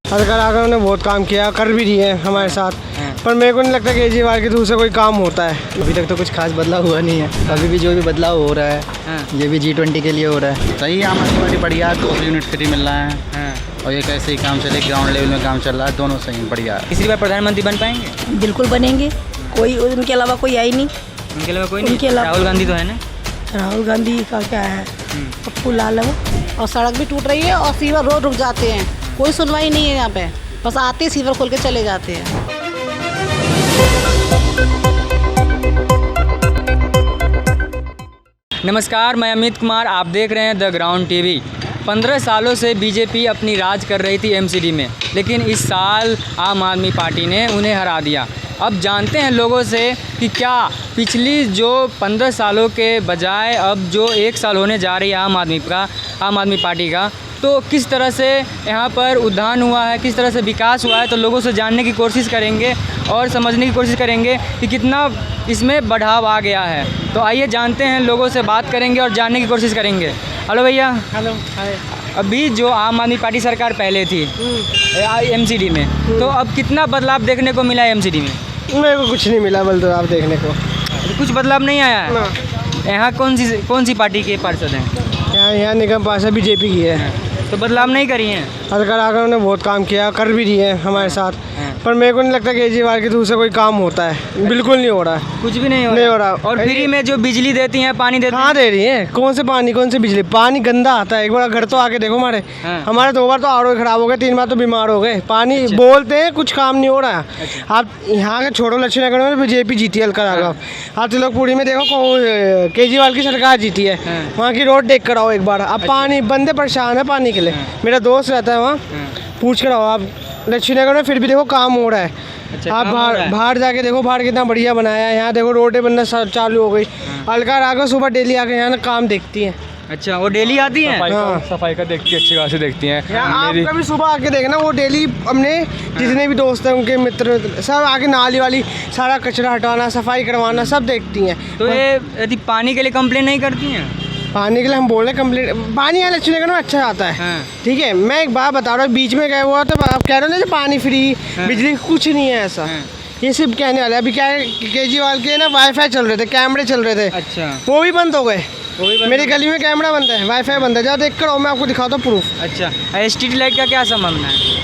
सरकार आकर उन्होंने बहुत काम किया, कर भी रही है हमारे साथ, पर मेरे को नहीं लगता केजरीवाल के थ्रू से कोई काम होता है। अभी तक तो कुछ खास बदलाव हुआ नहीं है। अभी भी जो भी बदलाव हो रहा है ये भी G20 के लिए हो रहा है। सही है, आम आदमी पार्टी बढ़िया, 200 यूनिट फ्री मिल रहा है और ये कैसे ही काम चले, ग्राउंड लेवल में काम चल रहा है, दोनों सही बढ़िया है। तीसरी बार प्रधानमंत्री बन पाएंगे? बिल्कुल बनेंगे, कोई उनके अलावा कोई है ही नहीं। उनके अलावा कोई नहीं? उनके अलावा राहुल गांधी तो है ना? राहुल गांधी का क्या है, पप्पू लाल है वो। और सड़क भी टूट रही है और सीवर रोड रुक जाते हैं, कोई सुनवाई नहीं है यहाँ पे, बस आते ही सीवर खोल के चले जाते हैं। नमस्कार, मैं अमित कुमार, आप देख रहे हैं द ग्राउंड टीवी। 15 सालों से बीजेपी अपनी राज कर रही थी एमसीडी में, लेकिन इस साल आम आदमी पार्टी ने उन्हें हरा दिया। अब जानते हैं लोगों से कि क्या पिछली जो 15 सालों के बजाय अब जो 1 साल होने जा रही है आम आदमी पार्टी का, तो किस तरह से यहाँ पर उद्यान हुआ है, किस तरह से विकास हुआ है, तो लोगों से जानने की कोशिश करेंगे और समझने की कोशिश करेंगे कि कितना इसमें बढ़ाव आ गया है। तो आइए जानते हैं, लोगों से बात करेंगे और जानने की कोशिश करेंगे। हेलो भैया। हेलो, हाय। अभी जो आम आदमी पार्टी सरकार पहले थी एमसीडी में, तो अब कितना बदलाव देखने को मिला है एमसीडी में? मेरे को कुछ नहीं मिला बदलाव देखने को। कुछ बदलाव नहीं आया है? यहाँ कौन सी पार्टी के पार्षद हैं? यहाँ निगम पार्षद बीजेपी की है, तो बदलाव नहीं करी हैं? सरकार आकर उन्होंने बहुत काम किया, कर भी रही है हमारे साथ, पर मेरे को नहीं लगता केजरीवाल के थ्रू से कोई काम होता है। बिल्कुल नहीं हो रहा है, कुछ भी नहीं हो रहा। और फ्री में जो बिजली देती हैं, पानी देती कहाँ दे रही है? कौन से पानी, कौन से बिजली? पानी गंदा आता है। एक बार घर तो आके देखो हमारे 2 बार तो आरओ खराब हो गए, 3 बार तो बीमार हो गए। पानी बोलते हैं, कुछ काम नहीं हो रहा है। आप यहाँ के छोड़ो, लक्ष्मी नगर में बीजेपी जीती है हल्का आगा। आप तिलकपुरी में देखो केजरीवाल की सरकार जीती है, वहाँ की रोड देख कर आओ एक बार। अब पानी, बंदे परेशान है पानी के लिए। मेरा दोस्त रहता है वहाँ, पूछ कर आओ आप। लक्ष्मी नगर में फिर भी देखो काम हो रहा है। आप बाहर जाके देखो, बाहर कितना बढ़िया बनाया है। यहाँ देखो रोडें बनना चालू हो गई। अलका राघव सुबह डेली आके यहाँ काम देखती हैं। अच्छा, वो डेली आती हैं? सफाई का देखती है, अच्छी खासी देखती हैं। आप कभी सुबह आके देखना, वो डेली अपने जितने भी दोस्त हैं, उनके मित्र सब आके नाली वाली सारा कचरा हटाना, सफाई करवाना सब देखती हैं। तो ये यदि पानी के लिए कंप्लेन नहीं करती हैं? पानी के लिए हम बोल रहे हैं कंप्लीट, पानी यहाँ लक्ष्मी नगर में अच्छा आता है। ठीक है, मैं एक बात बता रहा हूँ, बीच में गए हुआ तो आप कह रहे हो ना पानी फ्री, बिजली, कुछ नहीं है ऐसा। ये सिर्फ कहने वाला है। अभी क्या है, केजरीवाल के ना वाईफाई चल रहे थे, कैमरे चल रहे थे। अच्छा, वो भी बंद हो गए। मेरी गली में कैमरा बंद है, वाईफाई बंद है। जाओ देख कर आओ, मैं आपको दिखाता हूँ प्रूफ। अच्छा, स्ट्रीट लाइट का क्या संभावना है?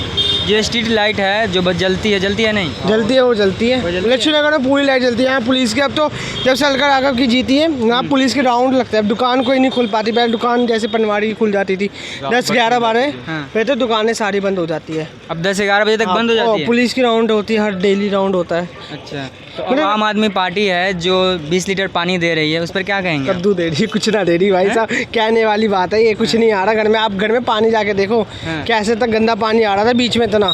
जो स्ट्रीट लाइट है जो बस जलती है नहीं? जलती है, वो जलती है। लक्ष्मी नगर में पूरी लाइट जलती है। यहाँ पुलिस की, अब तो जब से अलका राघव की जीती है, यहाँ पुलिस के राउंड लगता है। अब दुकान कोई नहीं खुल पाती। पहले दुकान जैसे पनवाड़ी की खुल जाती थी 10, 11, 12 फिर तो दुकानें सारी बंद हो जाती है। अब 10, 11 बजे तक बंद हो जाती है? पुलिस की राउंड होती है, हर डेली राउंड होता है। अच्छा, तो अब आम आदमी पार्टी है जो 20 लीटर पानी दे रही है, उस पर क्या कहेंगे? कद्दू दे रही, कुछ ना दे रही भाई साहब। कहने वाली बात है ये, कुछ नहीं आ रहा घर में। आप घर में पानी जाके देखो, कैसे तक गंदा पानी आ रहा था बीच में इतना।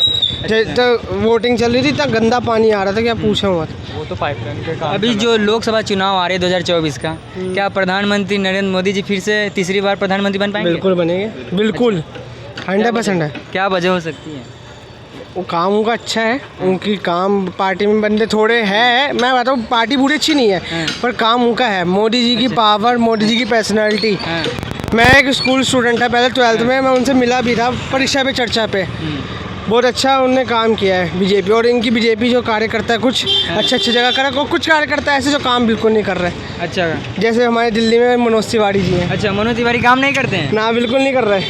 तो वोटिंग चल रही थी, इतना गंदा पानी आ रहा था कि आप पूछो मत। वो तो पाइपलाइन के काम। अभी जो लोकसभा चुनाव आ रहे हैं 2024 का, क्या प्रधानमंत्री नरेंद्र मोदी जी फिर से तीसरी बार प्रधानमंत्री बन पाएंगे? बिल्कुल बनेंगे, बिल्कुल 100% है। क्या वजह हो सकती है? वो काम उनका अच्छा है, उनकी काम पार्टी में बंदे थोड़े हैं। मैं बताऊँ, पार्टी पूरी अच्छी नहीं है, पर काम उनका है। मोदी जी की पावर, मोदी जी की पर्सनैलिटी। मैं एक स्कूल स्टूडेंट था पहले 12th में, मैं उनसे मिला भी था परीक्षा पे, चर्चा पे। बहुत अच्छा उन्होंने काम किया है बीजेपी। और इनकी बीजेपी जो कार्यकर्ता है, कुछ अच्छी जगह करा, कुछ कार्यकर्ता ऐसे जो काम बिल्कुल नहीं कर रहे। अच्छा, जैसे हमारे दिल्ली में मनोज तिवारी जी हैं। अच्छा, मनोज तिवारी काम नहीं करते हैं? ना, बिल्कुल नहीं कर रहे।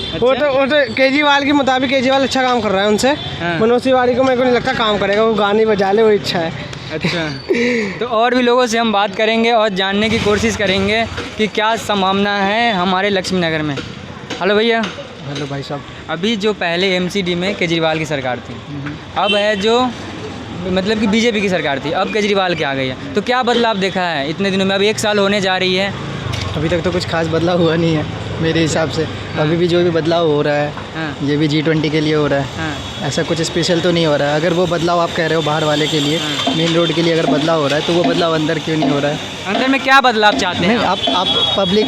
अच्छा? वो तो केजरीवाल के मुताबिक केजरीवाल अच्छा काम कर रहा है उनसे। मनोज तिवारी को मेरे को नहीं लगता काम करेगा, वो गाने बजा ले, वो इच्छा है। अच्छा, तो और भी लोगों से हम बात करेंगे और जानने की कोशिश करेंगे कि क्या संभावना है हमारे लक्ष्मी नगर में। हेलो भैया। हेलो भाई साहब। अभी जो पहले एमसीडी में केजरीवाल की सरकार थी, अब है जो मतलब कि बीजेपी की सरकार थी, अब केजरीवाल की आ गई है, तो क्या बदलाव देखा है इतने दिनों में? अब 1 साल होने जा रही है। अभी तक तो कुछ खास बदलाव हुआ नहीं है मेरे हिसाब से। अभी भी जो भी बदलाव हो रहा है ये भी G20 के लिए हो रहा है। ऐसा कुछ स्पेशल तो नहीं हो रहा है। अगर वो बदलाव आप कह रहे हो बाहर वाले के लिए, मेन रोड के लिए अगर बदलाव हो रहा है, तो वो बदलाव अंदर क्यों नहीं हो रहा है? अंदर में क्या बदलाव चाहते हैं? आप पब्लिक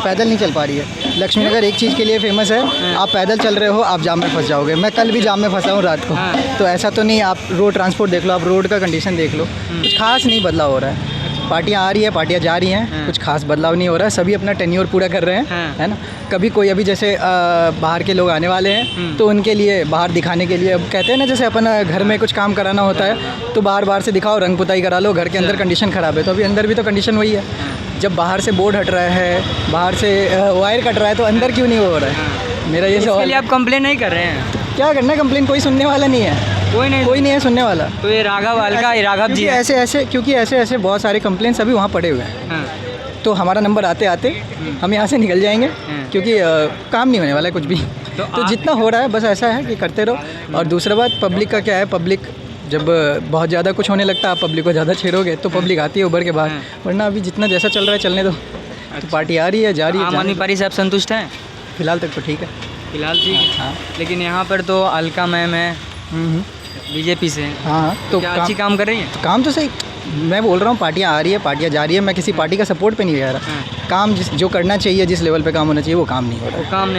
पैदल नहीं चल पा रही है। लक्ष्मी नगर एक चीज़ के लिए फेमस है, आप पैदल चल रहे हो, आप जाम में फंस जाओगे। मैं कल भी जाम में फंसा हूँ रात को। तो ऐसा तो नहीं, आप रोड ट्रांसपोर्ट देख लो, आप रोड का कंडीशन देख लो, कुछ खास नहीं बदलाव हो रहा है। पार्टियाँ आ रही है, पार्टियाँ जा रही हैं, कुछ खास बदलाव नहीं हो रहा है, सभी अपना टेन्योर पूरा कर रहे हैं, है ना। कभी कोई अभी जैसे बाहर के लोग आने वाले हैं तो उनके लिए बाहर दिखाने के लिए, अब कहते हैं ना जैसे अपन घर में कुछ काम कराना होता है तो बाहर से दिखाओ, रंग पुताई करा लो, घर के अंदर कंडीशन ख़राब है, तो अभी अंदर भी तो कंडीशन वही है। जब बाहर से बोर्ड हट रहा है, बाहर से वायर कट रहा है, तो अंदर क्यों नहीं हो रहा है? मेरा ये सवाल। आप कंप्लेन नहीं कर रहे हैं? क्या करना है कंप्लेन, कोई सुनने वाला नहीं है, कोई नहीं है सुनने वाला। तो ये राघव अलका, ये राघव जी क्योंकि ऐसे बहुत सारे कंप्लेंट्स अभी वहाँ पड़े हुए हैं, तो हमारा नंबर आते आते हम यहाँ से निकल जाएंगे, क्योंकि काम नहीं होने वाला है कुछ भी। तो जितना हो रहा है बस ऐसा है कि करते रहो। और दूसरा बात, पब्लिक का क्या है, पब्लिक जब बहुत ज़्यादा कुछ होने लगता है, आप पब्लिक को ज़्यादा छेड़ोगे तो पब्लिक आती है उभर के बाहर, वरना अभी जितना जैसा चल रहा है चलने दो। तो पार्टी आ रही है, जा रही है। आम आदमी पार्टी से आप संतुष्ट हैं? फिलहाल तक तो ठीक है। फिलहाल ठीक है, हाँ। लेकिन यहाँ पर तो अलका मैम है बीजेपी से, हाँ, तो क्या अच्छी काम कर रही है? काम तो सही, मैं बोल रहा हूँ पार्टियाँ आ रही है, पार्टियाँ जा रही है, मैं किसी पार्टी का सपोर्ट पे नहीं कह रहा। काम जो करना चाहिए, जिस लेवल पे काम होना चाहिए वो काम नहीं हो रहा। वो काम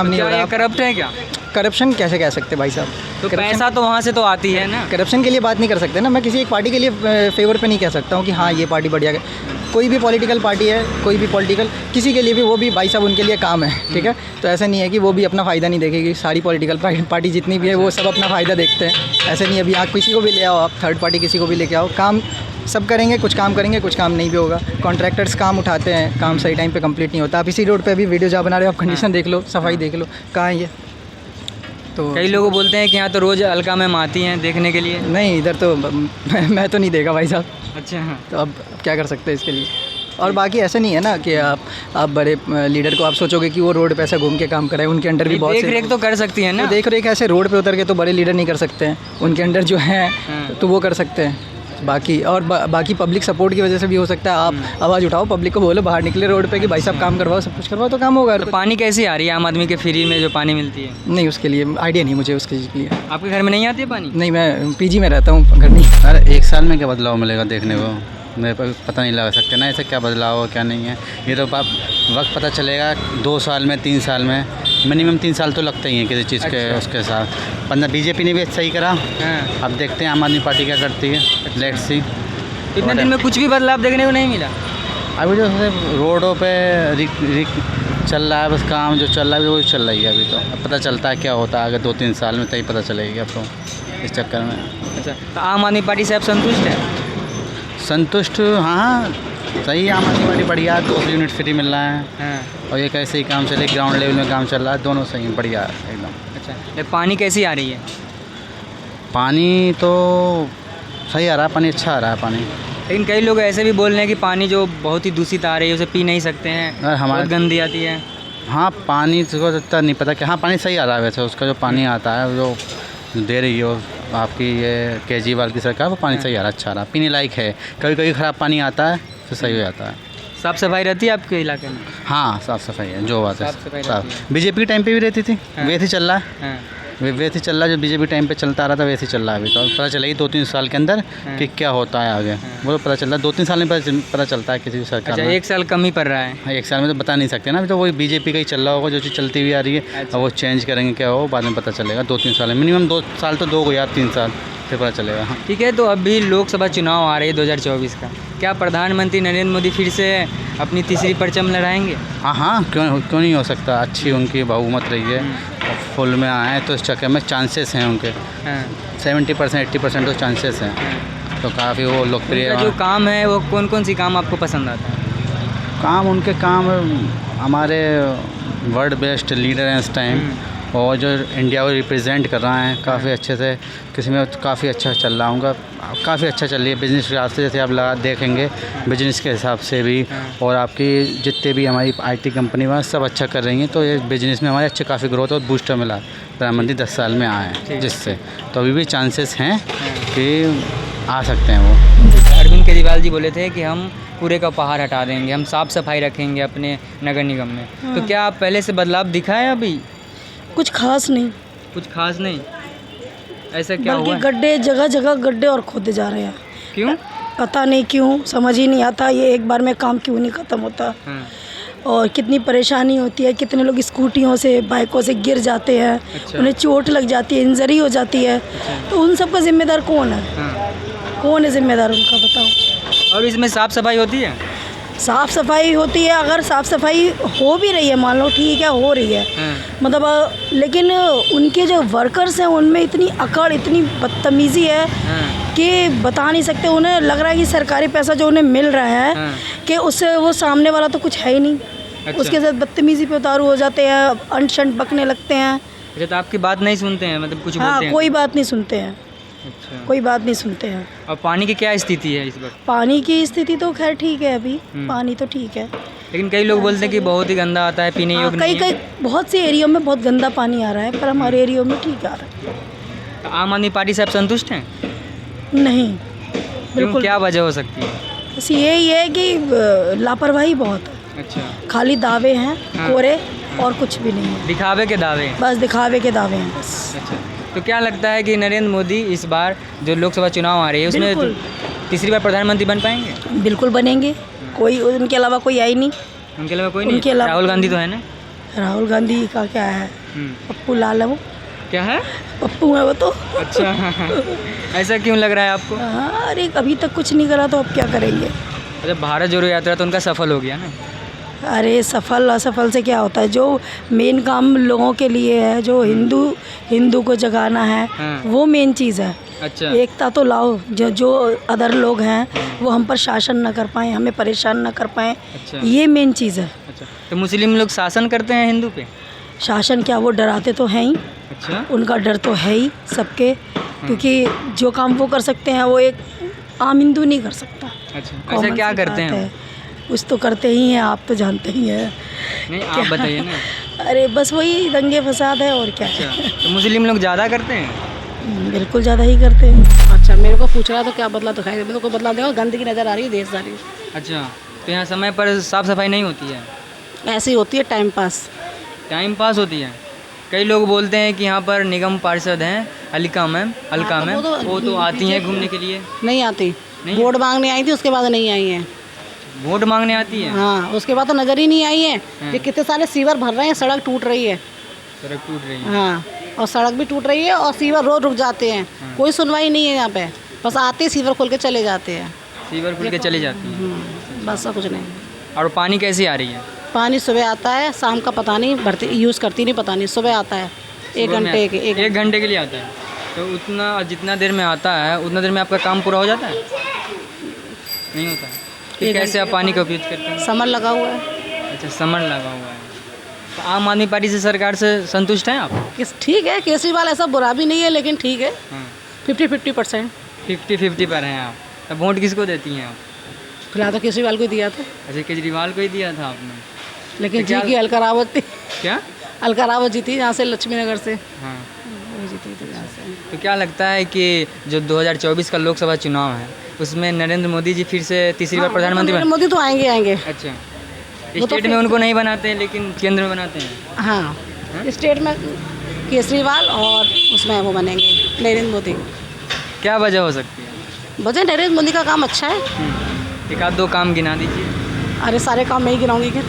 नहीं हो रहा। करप्ट है क्या? करप्शन कैसे कह सकते भाई साहब? तो पैसा तो वहाँ से तो आती है ना। करप्शन के लिए बात नहीं कर सकते ना, मैं किसी एक पार्टी के लिए फेवर पे नहीं कह सकता हूँ कि हाँ ये पार्टी बढ़िया है। कोई भी पॉलिटिकल पार्टी है, कोई भी पॉलिटिकल, किसी के लिए भी, वो भी भाई साहब उनके लिए काम है, ठीक है। तो ऐसा नहीं है कि वो भी अपना फ़ायदा नहीं देखेगी। सारी पॉलिटिकल पार्टी जितनी भी है वो सब अपना फ़ायदा देखते हैं। ऐसा नहीं है अभी आप किसी को भी ले आओ, आप थर्ड पार्टी किसी को भी लेके आओ, काम सब करेंगे, कुछ काम करेंगे, कुछ काम नहीं भी होगा। कॉन्ट्रैक्टर्स काम उठाते हैं, काम सही टाइम पे कंप्लीट नहीं होता। आप इसी रोड पे अभी वीडियो जहाँ बना रहे हो, आप कंडीशन देख लो, सफाई देख लो, कहाँ है ये। तो कई लोग बोलते हैं कि यहाँ तो रोज़ अलका मैम आती हैं देखने के लिए। नहीं, इधर तो मैं तो नहीं देखा भाई साहब। अच्छा, हाँ। तो अब क्या कर सकते हैं इसके लिए। और बाकी ऐसा नहीं है ना कि आप बड़े लीडर को आप सोचोगे कि वो रोड पे ऐसा घूम के काम कराए, उनके अंडर भी बहुत देख रेख तो कर सकती है ना। तो देख रेख ऐसे रोड पे उतर के तो बड़े लीडर नहीं कर सकते हैं, उनके अंडर जो हैं तो वो कर सकते हैं। बाकी और बाकी पब्लिक सपोर्ट की वजह से भी हो सकता है। आप आवाज़ उठाओ, पब्लिक को बोलो बाहर निकले रोड पे कि भाई साहब काम करवाओ, सब कुछ करवाओ, तो काम होगा। तो पानी कैसी आ रही है आम आदमी के फ्री में जो पानी मिलती है? नहीं, उसके लिए आइडिया नहीं मुझे, उसके लिए। आपके घर में नहीं आती है पानी? नहीं, मैं पीजी में रहता हूँ, घर नहीं। अरे 1 साल में क्या बदलाव मिलेगा देखने को, मेरे को पता नहीं लगा सकते ना ऐसे क्या बदलाव हो क्या नहीं है। ये तो वक्त पता चलेगा 2 साल में, 3 साल में, मिनिमम 3 साल तो लगते ही हैं किसी चीज़ के उसके साथ। वरना बीजेपी ने भी सही करा, अब देखते हैं आम आदमी पार्टी क्या करती है, लेट्स सी। इतने दिन में कुछ भी बदलाव देखने को नहीं मिला? अभी जो रोडों पे चल रहा है बस काम, जो चल रहा है वो चल रही है अभी। तो अब पता चलता है क्या होता है आगे 2-3 साल में, तभी पता चलेगी अब तो इस चक्कर में। अच्छा, तो आम आदमी पार्टी से आप संतुष्ट हैं? संतुष्ट, हाँ सही है। आम आदमी पार्टी बढ़िया, 2 यूनिट फ्री मिल रहा है, और ये कैसे ही काम चले, ग्राउंड लेवल में काम चल रहा है, दोनों सही बढ़िया है एकदम। अच्छा, ये पानी कैसी आ रही है? पानी तो सही आ रहा है, पानी अच्छा आ रहा है पानी। लेकिन कई लोग ऐसे भी बोल रहे हैं कि पानी जो बहुत ही दूषित आ रही है उसे पी नहीं सकते हैं, हमारे गंदी आती है। हाँ, पानी को इतना नहीं पता कि हाँ पानी सही आ रहा है वैसे। उसका जो पानी आता है जो दे रही हो आपकी ये केजरीवाल की सरकार, वो पानी सही आ रहा है, अच्छा आ रहा है, पीने लायक है। कभी कभी ख़राब पानी आता है तो सही हो जाता है। साफ़ सफाई रहती है आपके इलाके में? हाँ, साफ़ सफाई है, जो बात है साफ। बीजेपी के टाइम पे भी रहती थी, वैसे ही चल रहा है, वैसे ही चल रहा है। जो बीजेपी टाइम पे चलता आ रहा था वैसे ही चल रहा है अभी। तो पता चलेगी 2-3 साल के अंदर कि क्या होता है आगे, वो तो पता चल रहा है। 2-3 साल में पता चलता है किसी भी सरकार। अच्छा, 1 साल कम ही पड़ रहा है। 1 साल में तो बता नहीं सकते ना, अभी तो वही बीजेपी का ही चल रहा होगा, जो चीज़ चलती हुई आ रही है। अब वो चेंज करेंगे क्या हो, बाद में पता चलेगा। 2-3 साल में, मिनिमम 2 साल तो दो यार, 3 साल फिर पता चलेगा। ठीक है, तो अभी लोकसभा चुनाव आ रही है 2024 का, क्या प्रधानमंत्री नरेंद्र मोदी फिर से अपनी तीसरी परचम लहराएंगे? हाँ, क्यों नहीं हो सकता। अच्छी उनकी बहुमत रही है, फुल में आए तो इस चक्कर में चांसेस हैं उनके 70% 80% तो चांसेस हैं। तो काफ़ी वो लोकप्रिय। जो काम है वो कौन कौन सी काम आपको पसंद आता है? काम उनके काम हमारे वर्ल्ड बेस्ट लीडर हैं इस टाइम, और जो इंडिया को रिप्रेजेंट कर रहा है काफ़ी अच्छे से। किसी में काफ़ी अच्छा चल रहा हूँ, काफ़ी अच्छा चल रही है बिज़नेस के रास्ते, जैसे आप देखेंगे बिजनेस के हिसाब से भी। और आपकी जितने भी हमारी IT कंपनी वहाँ सब अच्छा कर रही हैं। तो ये बिजनेस में हमारे अच्छे काफ़ी ग्रोथ और बूस्टर मिला प्रधानमंत्री 10 साल में आए हैं, जिससे तो अभी भी चांसेस हैं कि आ सकते हैं वो। अरविंद केजरीवाल जी बोले थे कि हम कूड़े का पहाड़ हटा देंगे, हम साफ़ सफाई रखेंगे अपने नगर निगम में। तो क्या आप पहले से बदलाव दिखा है अभी? कुछ खास नहीं। कुछ खास नहीं, ऐसा क्या हुआ? बल्कि गड्ढे, जगह जगह गड्ढे और खोदे जा रहे हैं। क्यों? पता नहीं क्यों, समझ ही नहीं आता। ये एक बार में काम क्यों नहीं ख़त्म होता। और कितनी परेशानी होती है, कितने लोग स्कूटियों से, बाइकों से गिर जाते हैं। अच्छा। उन्हें चोट लग जाती है, इंजरी हो जाती है। अच्छा। तो उन सब का जिम्मेदार कौन है? कौन है जिम्मेदार उनका, बताओ। और इसमें साफ़ सफाई होती है? साफ़ सफाई होती है, अगर साफ़ सफाई हो भी रही है, मान लो ठीक है हो रही है, मतलब लेकिन उनके जो वर्कर्स हैं उनमें इतनी अकड़, इतनी बदतमीज़ी है कि बता नहीं सकते। उन्हें लग रहा है कि सरकारी पैसा जो उन्हें मिल रहा है कि उससे वो सामने वाला तो कुछ है ही नहीं। अच्छा। उसके साथ बदतमीज़ी पे उतारू हो जाते हैं, अंट शंट बकने लगते हैं। अच्छा, तो आपकी बात नहीं सुनते हैं, मतलब कुछ हाँ, बोलते हैं? कोई बात नहीं सुनते हैं, अच्छा। कोई बात नहीं सुनते हैं। और पानी की क्या स्थिति है इस वक्त? पानी की स्थिति तो खैर ठीक है अभी, पानी तो ठीक है। लेकिन कई लोग बोलते हैं कि बहुत ही गंदा आता है, पीने योग्य कई नहीं है। कई बहुत से एरियो में बहुत गंदा पानी आ रहा है, पर हमारे एरियो में ठीक आ रहा है। तो आम आदमी पार्टी से आप संतुष्ट हैं? नहीं, क्यों, बिल्कुल। क्या वजह हो सकती है? बस यही है कि लापरवाही बहुत है, अच्छा, खाली दावे हैं कोरे और कुछ भी नहीं है, दिखावे के दावे हैं। बस दिखावे के दावे हैं बस। अच्छा, तो क्या लगता है कि नरेंद्र मोदी इस बार जो लोकसभा चुनाव आ रही है उसमें बिल्कुल। तीसरी बार प्रधानमंत्री बन पाएंगे? बिल्कुल बनेंगे, कोई उनके अलावा कोई है ही नहीं। उनके अलावा कोई उनके नहीं? अलावा राहुल गांधी तो है ना? राहुल गांधी का क्या है, पप्पू लाल है वो, क्या है? पप्पू है वो तो। अच्छा ऐसा क्यों लग रहा है आपको? हाँ, अरे अभी तक कुछ नहीं करा तो अब क्या करेंगे। अच्छा, भारत जोड़ो यात्रा तो उनका सफल हो गया ना? अरे सफल असफल से क्या होता है, जो मेन काम लोगों के लिए है, जो हिंदू को जगाना है, वो मेन चीज़ है। अच्छा, एकता तो लाओ, जो अदर लोग हैं वो हम पर शासन न कर पाएँ, हमें परेशान न कर पाएँ, अच्छा। ये मेन चीज़ है। अच्छा, तो मुस्लिम लोग शासन करते हैं हिंदू पे? शासन क्या, वो डराते तो हैं ही, अच्छा, उनका डर तो है ही सबके, क्योंकि जो काम वो कर सकते हैं वो एक आम हिंदू नहीं कर सकता। अच्छा, Common ऐसा क्या सी करते बात हैं? है। कुछ तो करते ही हैं, आप तो जानते ही हैं। नहीं, आप बताइए ना। अरे बस वही दंगे फसाद है और क्या है। अच्छा, तो मुस्लिम लोग ज़्यादा करते हैं? बिल्कुल ज़्यादा ही करते हैं। अच्छा, मेरे को पूछ रहा तो क्या बदला दिखाई दे, मेरे को बदला देखो, गंदगी नज़र आ रही है, देश सारी अच्छा, तो यहाँ समय पर साफ़ सफाई नहीं होती है? ऐसी होती है, टाइम पास। टाइम पास होती है। कई लोग बोलते हैं कि यहाँ पर निगम पार्षद हैं अलका मैम, वो तो आती हैं घूमने के लिए। नहीं आती, नहीं? वोट मांगने आई थी, उसके बाद नहीं आई है। वोट मांगने आती है? हाँ, उसके बाद तो नज़र ही नहीं आई है। ये कितने सारे सीवर भर रहे हैं, सड़क टूट रही है। सड़क टूट रही है। हाँ, और सड़क भी टूट रही है और सीवर रोज रुक जाते हैं, कोई सुनवाई नहीं है यहाँ पे, बस आते ही सीवर खोल के चले जाते हैं। सीवर खुल के चली जाती है। बस और कुछ नहीं। और पानी कैसी आ रही है? पानी सुबह आता है, शाम का पता नहीं, भरती यूज़ करती नहीं, पता नहीं। सुबह आता है एक घंटे के, एक घंटे के लिए आता है। तो उतना जितना देर में आता है उतना देर में आपका काम पूरा हो जाता है? नहीं होता है? फिर कैसे आप पानी का उपयोग करते हैं? समर लगा हुआ है। अच्छा, समर लगा हुआ है। तो आम आदमी पार्टी से, सरकार से संतुष्ट हैं आप? ठीक है, केजरीवाल ऐसा बुरा भी नहीं है, लेकिन ठीक है, हाँ, 50-50%। 50-50 पर हैं आप। तो वोट किसको देती हैं आप? फिलहाल तो केजरीवाल को ही दिया था, अच्छा, केजरीवाल को ही दिया था आपने? लेकिन तो क्या- जी की अलका रावत थी। क्या? अलका रावत जीती यहाँ से, लक्ष्मी नगर से हाँ, वो जीती थी यहाँ से। तो क्या लगता है कि जो 2024 का लोकसभा चुनाव है उसमें नरेंद्र मोदी जी फिर से तीसरी बार प्रधानमंत्री नरेंद्र मोदी तो आएंगे। अच्छा, वो तो स्टेट में उनको नहीं बनाते हैं लेकिन केंद्र में बनाते हैं। हाँ, स्टेट में केजरीवाल और उसमें वो बनेंगे नरेंद्र मोदी। क्या वजह हो सकती है? वजह नरेंद्र मोदी का काम अच्छा है। एक आध दो काम गिना दीजिए। अरे सारे काम मैं ही गिनाऊंगी क्या?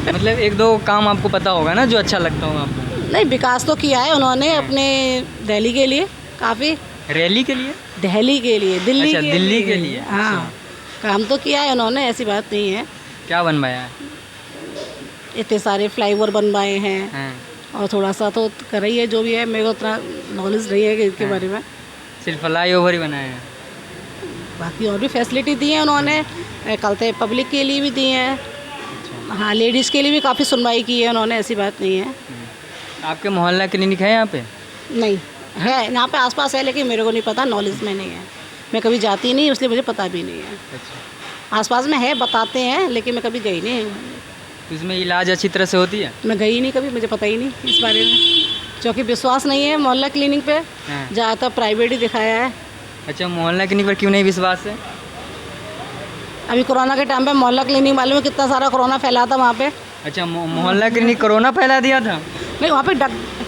मतलब एक दो काम आपको पता होगा ना जो अच्छा लगता होगा आपको? नहीं, विकास तो किया है उन्होंने अपने दिल्ली के लिए काफ़ी। रैली के लिए? दिल्ली के लिए, दिल्ली अच्छा, दिल्ली के लिए। हाँ, काम तो किया है उन्होंने, ऐसी बात नहीं है। क्या बनवाया है? इतने सारे फ्लाईओवर बनवाए हैं हाँ, और थोड़ा सा तो कर रही है, जो भी है, मेरे को उतना नॉलेज नहीं है कि इसके बारे में। सिर्फ फ्लाई ओवर ही बनाए हैं? बाकी और भी फैसिलिटी दी है उन्होंने, कल तो पब्लिक के लिए भी दी हैं। हाँ, लेडीज़ के लिए भी काफ़ी सुनवाई की है उन्होंने, ऐसी बात नहीं है। आपके मोहल्ला क्लिनिक है यहाँ पे? नहीं है, यहाँ पे आसपास है, लेकिन मेरे को नहीं पता, नॉलेज में नहीं है, मैं कभी जाती नहीं, इसलिए मुझे पता भी नहीं है। अच्छा, आसपास में है, बताते हैं, लेकिन मैं कभी गई नहीं। तो इसमें इलाज अच्छी तरह से होती है? मैं गई नहीं कभी, मुझे पता ही नहीं इस बारे में, क्योंकि विश्वास नहीं है मोहल्ला क्लिनिक पे। हाँ। ज़्यादातर प्राइवेट ही दिखाया है। अच्छा, मोहल्ला क्लिनिक पर क्यों नहीं विश्वास है? अभी कोरोना के टाइम पे मोहल्ला क्लिनिक वाले में कितना सारा कोरोना फैला था वहाँ पे। अच्छा, मोहल्ला क्लिनिक कोरोना फैला दिया था? नहीं, वहाँ पे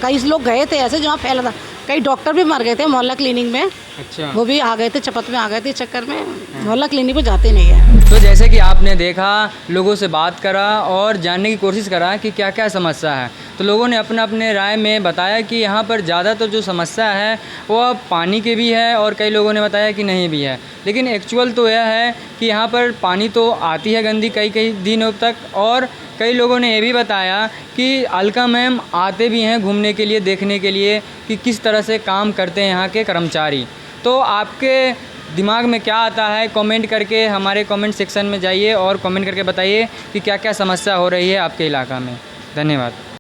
कई लोग गए थे ऐसे जहाँ फैला था, कई डॉक्टर भी मर गए थे मोहल्ला क्लिनिक में। अच्छा, वो भी आ गए थे, चपत में आ गए थे चक्कर में। मोहल्ला क्लिनिक पे जाते नहीं है। तो जैसे कि आपने देखा, लोगों से बात करा और जानने की कोशिश करा कि क्या क्या समस्या है, तो तो लोगों ने अपने अपने राय में बताया कि यहाँ पर ज़्यादा तो जो समस्या है वो अब पानी की भी है और कई लोगों ने बताया कि नहीं भी है। लेकिन एक्चुअल तो यह है कि यहाँ पर पानी तो आती है गंदी कई कई दिनों तक, और कई लोगों ने ये भी बताया कि अलका मैम आते भी हैं घूमने के लिए, देखने के लिए कि किस तरह से काम करते हैं यहाँ के कर्मचारी। तो आपके दिमाग में क्या आता है, कमेंट करके हमारे कमेंट सेक्शन में जाइए और कमेंट करके बताइए कि क्या क्या समस्या हो रही है आपके इलाका में। धन्यवाद।